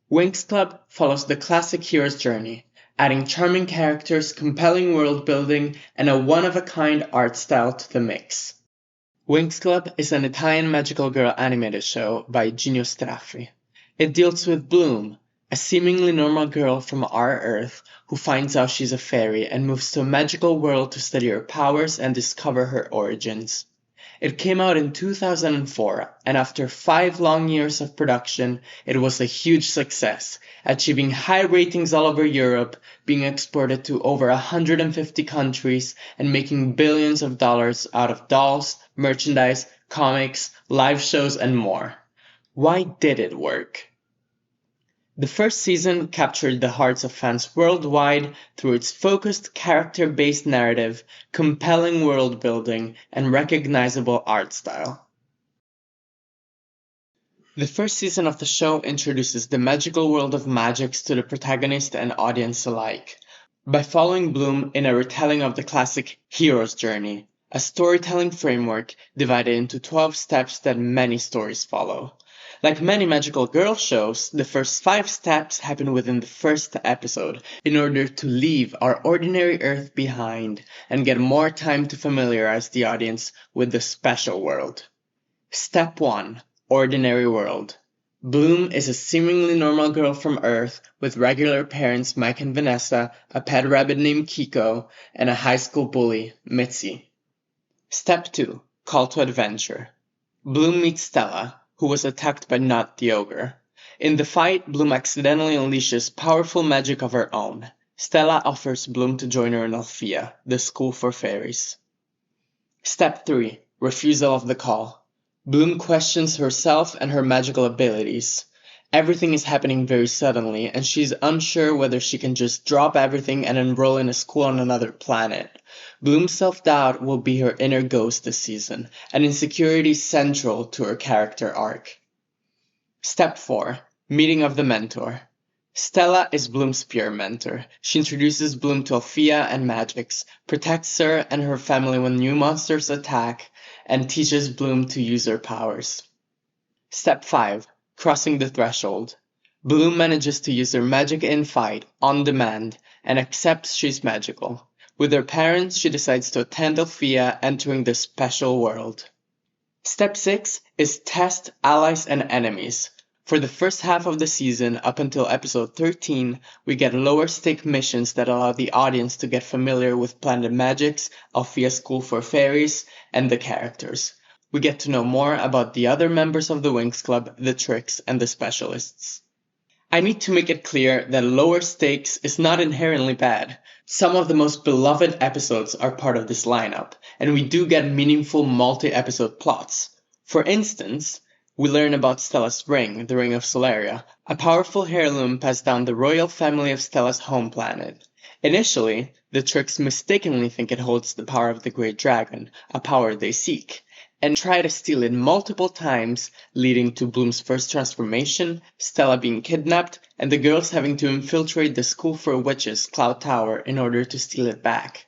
Winx Club follows the classic hero's journey, adding charming characters, compelling world building, and a one-of-a-kind art style to the mix. Winx Club is an Italian magical girl animated show by Gino Straffi. It deals with Bloom, a seemingly normal girl from our Earth who finds out she's a fairy and moves to a magical world to study her powers and discover her origins. It came out in 2004, and after 5 long years of production, it was a huge success, achieving high ratings all over Europe, being exported to over 150 countries, and making billions of dollars out of dolls, merchandise, comics, live shows, and more. Why did it work? The first season captured the hearts of fans worldwide through its focused character-based narrative, compelling world building, and recognizable art style. The first season of the show introduces the magical world of Magix to the protagonist and audience alike, by following Bloom in a retelling of the classic hero's journey, a storytelling framework divided into 12 steps that many stories follow. Like many magical girl shows, the first 5 steps happen within the first episode in order to leave our ordinary Earth behind and get more time to familiarize the audience with the special world. Step 1. Ordinary World. Bloom is a seemingly normal girl from Earth with regular parents Mike and Vanessa, a pet rabbit named Kiko, and a high school bully, Mitzi. Step 2. Call to Adventure. Bloom meets Stella, who was attacked by Nut the Ogre. In the fight, Bloom accidentally unleashes powerful magic of her own. Stella offers Bloom to join her in Althea, the school for fairies. Step 3. Refusal of the Call. Bloom questions herself and her magical abilities. Everything is happening very suddenly, and she's unsure whether she can just drop everything and enroll in a school on another planet. Bloom's self-doubt will be her inner ghost this season, an insecurity central to her character arc. Step 4. Meeting of the Mentor. Stella is Bloom's peer mentor. She introduces Bloom to Althea and Magix, protects her and her family when new monsters attack, and teaches Bloom to use her powers. Step 5. Crossing the Threshold. Bloom manages to use her magic in fight, on demand, and accepts she's magical. With her parents, she decides to attend Althea, entering the special world. Step 6 is Test Allies and Enemies. For the first half of the season, up until episode 13, we get lower stake missions that allow the audience to get familiar with Planet Magix, Althea School for Fairies, and the characters. We get to know more about the other members of the Winx Club, the Tricks, and the Specialists. I need to make it clear that lower stakes is not inherently bad. Some of the most beloved episodes are part of this lineup, and we do get meaningful multi-episode plots. For instance, we learn about Stella's ring, the Ring of Solaria, a powerful heirloom passed down the royal family of Stella's home planet. Initially, the Tricks mistakenly think it holds the power of the Great Dragon, a power they seek, and try to steal it multiple times, leading to Bloom's first transformation, Stella being kidnapped, and the girls having to infiltrate the School for Witches Cloud Tower in order to steal it back.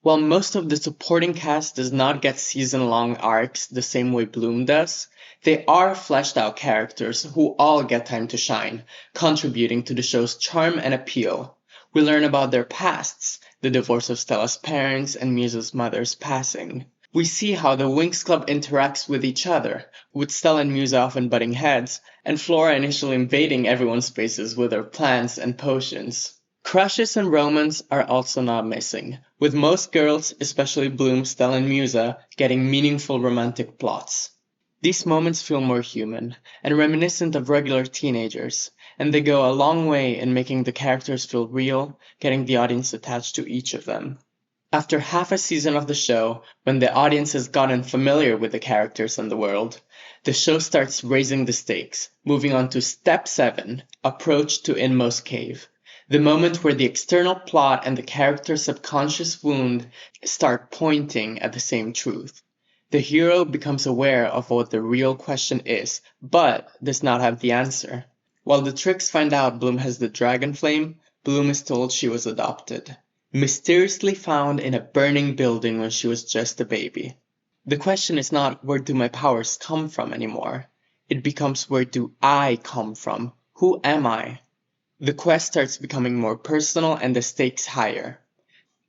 While most of the supporting cast does not get season-long arcs the same way Bloom does, they are fleshed out characters who all get time to shine, contributing to the show's charm and appeal. We learn about their pasts, the divorce of Stella's parents and Musa's mother's passing. We see how the Winx Club interacts with each other, with Stella and Musa often butting heads, and Flora initially invading everyone's spaces with her plants and potions. Crushes and romance are also not missing, with most girls, especially Bloom, Stella, and Musa, getting meaningful romantic plots. These moments feel more human, and reminiscent of regular teenagers, and they go a long way in making the characters feel real, getting the audience attached to each of them. After half a season of the show, when the audience has gotten familiar with the characters and the world, the show starts raising the stakes, moving on to Step 7, Approach to Inmost Cave. The moment where the external plot and the character's subconscious wound start pointing at the same truth. The hero becomes aware of what the real question is, but does not have the answer. While the Tricks find out Bloom has the dragon flame, Bloom is told she was adopted, mysteriously found in a burning building when she was just a baby. The question is not where do my powers come from anymore. It becomes where do I come from? Who am I? The quest starts becoming more personal and the stakes higher.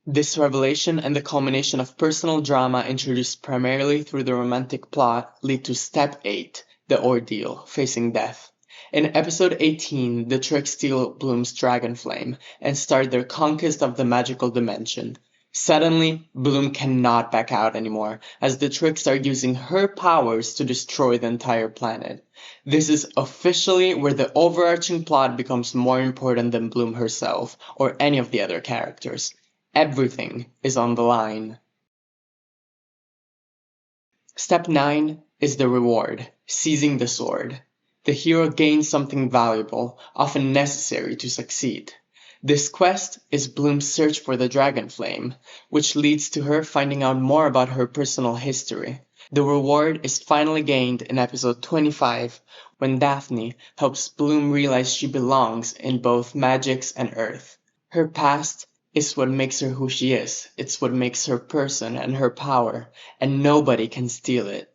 This revelation and the culmination of personal drama introduced primarily through the romantic plot lead to Step 8, the ordeal, facing death. In episode 18, the Tricks steal Bloom's dragon flame and start their conquest of the magical dimension. Suddenly, Bloom cannot back out anymore, as the Tricks are using her powers to destroy the entire planet. This is officially where the overarching plot becomes more important than Bloom herself or any of the other characters. Everything is on the line. Step 9 is the reward, seizing the sword. The hero gains something valuable, often necessary to succeed. This quest is Bloom's search for the dragon flame, which leads to her finding out more about her personal history. The reward is finally gained in episode 25, when Daphne helps Bloom realize she belongs in both Magix and Earth. Her past is what makes her who she is. It's what makes her person and her power, and nobody can steal it.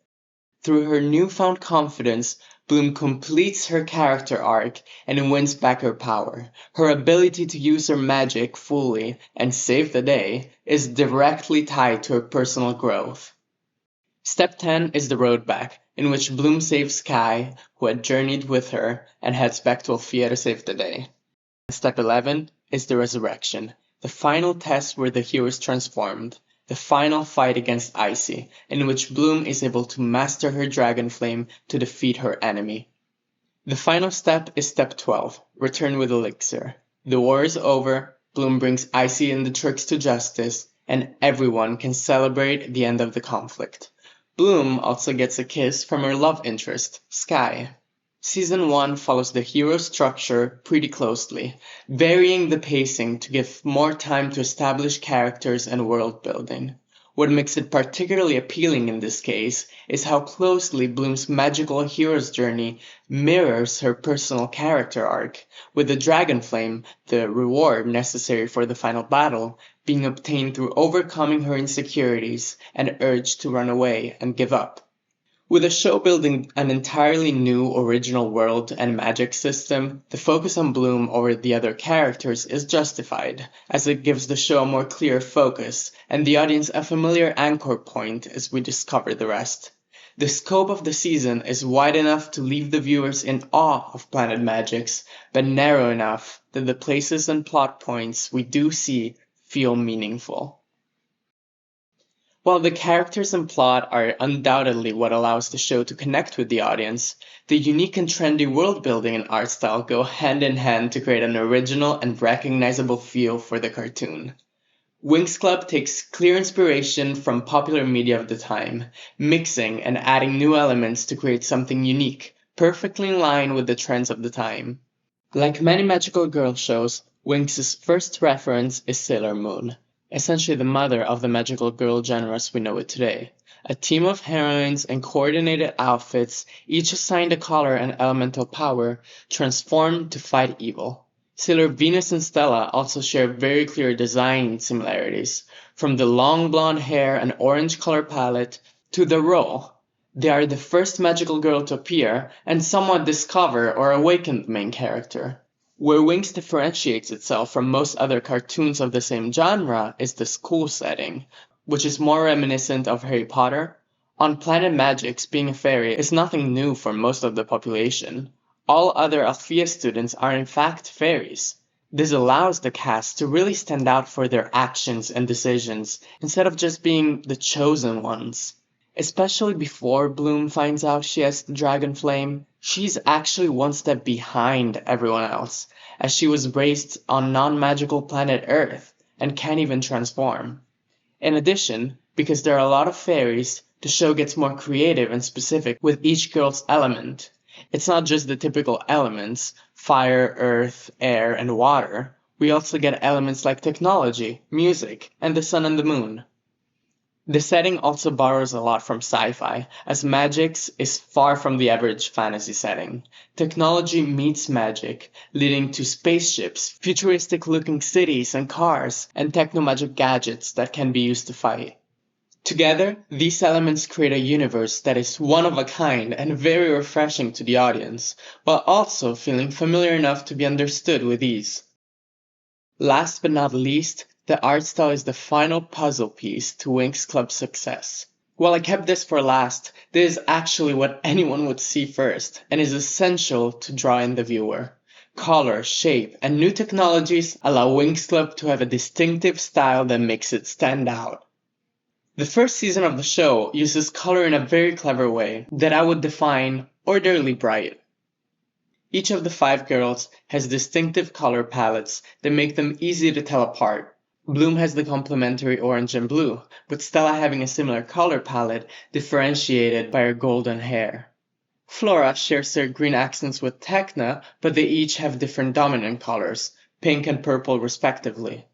Through her newfound confidence, Bloom completes her character arc and wins back her power. Her ability to use her magic fully and save the day is directly tied to her personal growth. Step 10 is the road back, in which Bloom saves Sky, who had journeyed with her, and heads back to Alfea to save the day. Step 11 is the resurrection, the final test where the hero is transformed, the final fight against Icy, in which Bloom is able to master her dragon flame to defeat her enemy. The final step is step 12, return with elixir. The war is over, Bloom brings Icy and the Tricks to justice, and everyone can celebrate the end of the conflict. Bloom also gets a kiss from her love interest, Sky. Season 1 follows the hero structure pretty closely, varying the pacing to give more time to establish characters and world building. What makes it particularly appealing in this case is how closely Bloom's magical hero's journey mirrors her personal character arc, with the dragon flame, the reward necessary for the final battle, being obtained through overcoming her insecurities and urge to run away and give up. With the show building an entirely new original world and magic system, the focus on Bloom over the other characters is justified, as it gives the show a more clear focus and the audience a familiar anchor point as we discover the rest. The scope of the season is wide enough to leave the viewers in awe of Planet Magix, but narrow enough that the places and plot points we do see feel meaningful. While the characters and plot are undoubtedly what allows the show to connect with the audience, the unique and trendy world building and art style go hand in hand to create an original and recognizable feel for the cartoon. Winx Club takes clear inspiration from popular media of the time, mixing and adding new elements to create something unique, perfectly in line with the trends of the time. Like many magical girl shows, Winx's first reference is Sailor Moon, essentially the mother of the magical girl genre as we know it today. A team of heroines in coordinated outfits, each assigned a color and elemental power, transformed to fight evil. Sailor Venus and Stella also share very clear design similarities, from the long blonde hair and orange color palette to the role. They are the first magical girl to appear and somewhat discover or awaken the main character. Where Winx differentiates itself from most other cartoons of the same genre is the school setting, which is more reminiscent of Harry Potter. On Planet Magix, being a fairy is nothing new for most of the population. All other Alfea students are in fact fairies. This allows the cast to really stand out for their actions and decisions, instead of just being the chosen ones. Especially before Bloom finds out she has the dragon flame, she's actually one step behind everyone else, as she was raised on non-magical planet Earth and can't even transform. In addition, because there are a lot of fairies, the show gets more creative and specific with each girl's element. It's not just the typical elements, fire, earth, air, and water. We also get elements like technology, music, and the sun and the moon. The setting also borrows a lot from sci-fi, as Magix is far from the average fantasy setting. Technology meets magic, leading to spaceships, futuristic-looking cities and cars, and techno-magic gadgets that can be used to fight. Together, these elements create a universe that is one of a kind and very refreshing to the audience, while also feeling familiar enough to be understood with ease. Last but not least, the art style is the final puzzle piece to Winx Club's success. While I kept this for last, this is actually what anyone would see first, and is essential to draw in the viewer. Color, shape, and new technologies allow Winx Club to have a distinctive style that makes it stand out. The first season of the show uses color in a very clever way that I would define orderly bright. Each of the 5 girls has distinctive color palettes that make them easy to tell apart. Bloom has the complementary orange and blue, with Stella having a similar color palette differentiated by her golden hair. Flora shares their green accents with Tecna, but they each have different dominant colors, pink and purple respectively.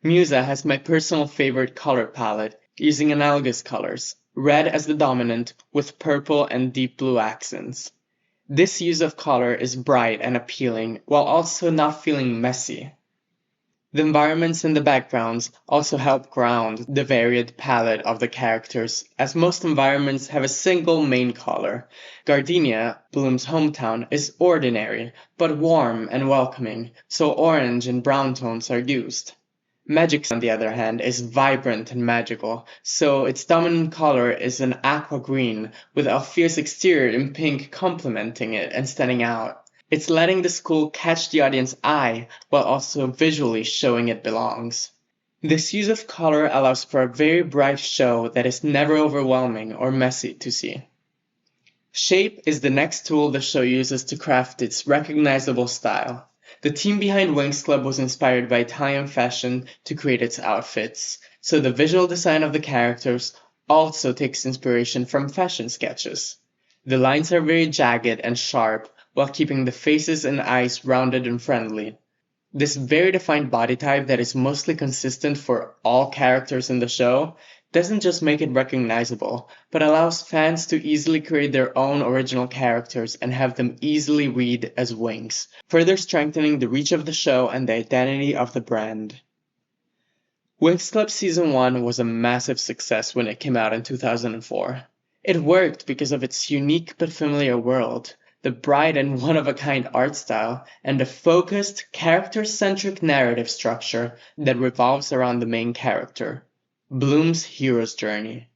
Musa has my personal favorite color palette, using analogous colors, red as the dominant with purple and deep blue accents. This use of color is bright and appealing while also not feeling messy. The environments and the backgrounds also help ground the varied palette of the characters, as most environments have a single main color. Gardenia, Bloom's hometown, is ordinary, but warm and welcoming, so orange and brown tones are used. Magix, on the other hand, is vibrant and magical, so its dominant color is an aqua green, with Alfia's exterior in pink complementing it and standing out. It's letting the school catch the audience's eye, while also visually showing it belongs. This use of color allows for a very bright show that is never overwhelming or messy to see. Shape is the next tool the show uses to craft its recognizable style. The team behind Winx Club was inspired by Italian fashion to create its outfits, so the visual design of the characters also takes inspiration from fashion sketches. The lines are very jagged and sharp, while keeping the faces and eyes rounded and friendly. This very defined body type that is mostly consistent for all characters in the show doesn't just make it recognizable, but allows fans to easily create their own original characters and have them easily read as Winx, further strengthening the reach of the show and the identity of the brand. Winx Club Season 1 was a massive success when it came out in 2004. It worked because of its unique but familiar world, the bright and one-of-a-kind art style, and the focused, character-centric narrative structure that revolves around the main character, Bloom's hero's journey.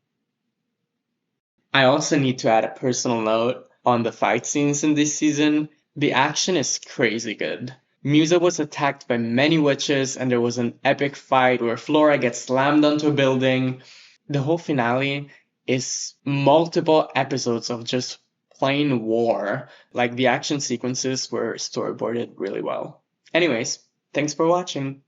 I also need to add a personal note on the fight scenes in this season. The action is crazy good. Musa was attacked by many witches, and there was an epic fight where Flora gets slammed onto a building. The whole finale is multiple episodes of just plain war. Like, the action sequences were storyboarded really well. Anyways, thanks for watching.